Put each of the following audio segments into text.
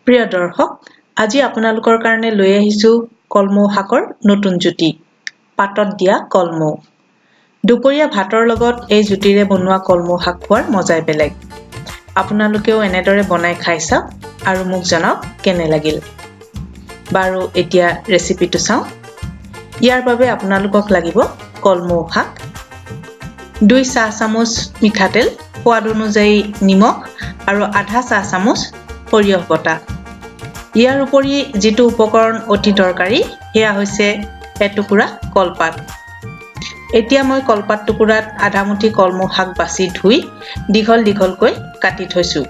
প্ৰিয় দৰ্শক, আজি আপোনালোকৰ কাৰণে লৈ আহিছো কলমৌ শাকৰ নতুন জুতি, পাতত দিয়া কলমৌ। দুপৰীয়া ভাতৰ লগত এই জুতিৰে বনোৱা কলমৌ শাক খোৱাৰ মজাই বেলেগ। আপোনালোকেও এনেদৰে বনাই খাই চাওক আৰু মোক জনাওক কেনে লাগিল। বাৰু এতিয়া ৰেচিপিটো চাওঁ। ইয়াৰ বাবে আপোনালোকক লাগিব কলমৌ শাক, 2 চাহ চামুচ মিঠাতেল, সোৱাদ অনুযায়ী নিমখ আৰু আধা চাহ চামুচ সৰিয়হ বটা। ইয়াৰ উপৰি যিটো উপকৰণ অতি দৰকাৰী সেয়া হৈছে এটুকুৰা কলপাত। এতিয়া মই কলপাত টুকুৰাত আধা মুঠি কলমৌ শাক বাছি ধুই দীঘল দীঘলকৈ কাটি থৈছো।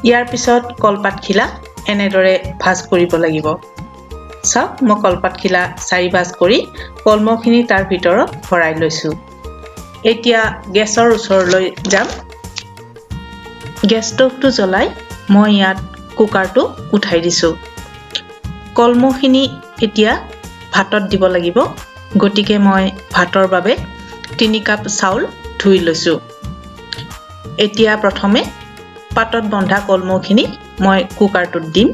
ইয়াৰ পিছত কলপাতখিলা এনেদৰে ভাজ কৰিব লাগিব। চাওক, মই কলপাতখিলা 4 ভাজ কৰি কলমৌখিনি তাৰ ভিতৰত ভৰাই লৈছো। এতিয়া গেছৰ ওচৰলৈ যাম। গেছ ষ্টভটো জ্বলাই মই ইয়াত কুকাৰটো উঠাই দিছো। কলমৌখিনি এতিয়া ভাতত দিব লাগিব, গতিকে মই ভাতৰ বাবে 3 কাপ চাউল ধুই লৈছো। এতিয়া প্ৰথমে পাতত বন্ধা কলমৌখিনি মই কুকাৰটোত দিম।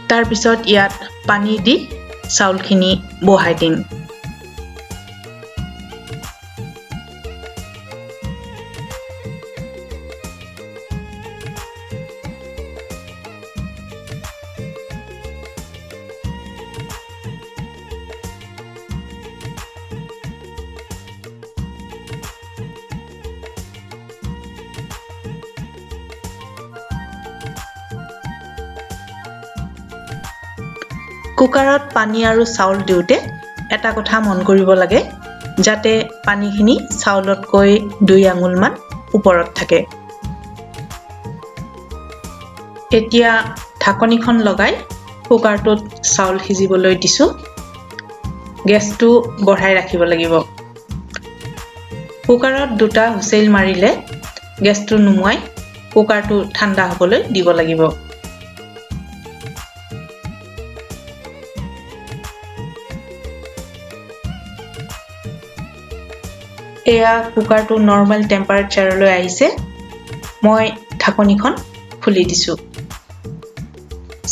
তাৰ পিছত ইয়াত পানী দি চাউলখিনি বহাই দিম। কুকাৰত পানী আৰু চাউল দিওঁতে এটা কথা মন কৰিব লাগে, যাতে পানীখিনি চাউলতকৈ 2 আঙুলমান ওপৰত থাকে। এতিয়া ঢাকনিখন লগাই কুকাৰটোত চাউল সিজিবলৈ দিছো। গেছটো বঢ়াই ৰাখিব লাগিব। কুকাৰত 2টা হুইচেল মাৰিলে গেছটো নুমুৱাই কুকাৰটো ঠাণ্ডা হ'বলৈ দিব লাগিব। এয়া কুকাৰটো নৰ্মেল টেম্পাৰেচাৰলৈ আহিছে। মই ঢাকনিখন খুলি দিছো।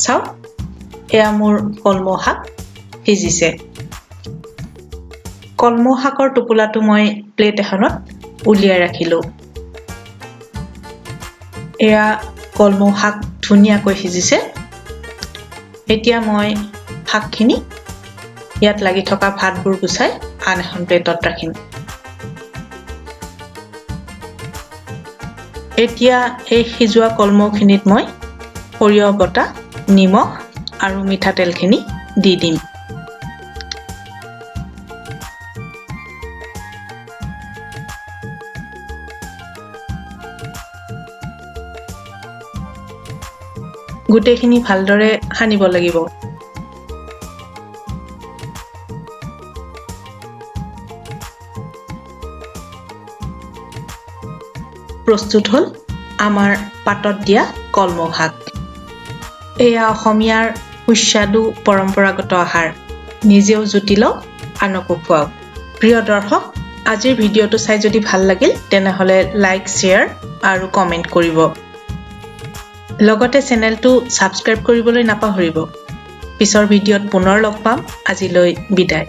চাওক, এয়া মোৰ কলমৌ শাক সিজিছে। কলমৌ শাকৰ টোপোলাটো মই প্লেট এখনত উলিয়াই ৰাখিলো। এয়া কলমৌ শাক ধুনীয়াকৈ সিজিছে। এতিয়া মই শাকখিনি ইয়াত লাগি থকা ভাতবোৰ গুচাই আন এখন প্লেটত ৰাখিম। এতিয়া এই সিজোৱা কলমৌখিনিত মই সৰিয়হ বটা, নিমখ আৰু মিঠাতেলখিনি দি দিম। গোটেইখিনি ভালদৰে সানিব লাগিব। প্ৰস্তুত হ'ল আমাৰ পাতত দিয়া কলমৌ শাক। এয়া অসমীয়াৰ সুস্বাদু পৰম্পৰাগত আহাৰ। নিজেও জুতি লওক, আনকো খুৱাওক। প্ৰিয় দৰ্শক, আজিৰ ভিডিঅ'টো চাই যদি ভাল লাগিল তেনেহ'লে লাইক, শ্বেয়াৰ আৰু কমেণ্ট কৰিব। লগতে চেনেলটো ছাবস্ক্ৰাইব কৰিবলৈ নাপাহৰিব। পিছৰ ভিডিঅ'ত পুনৰ লগ পাম। আজিলৈ বিদায়।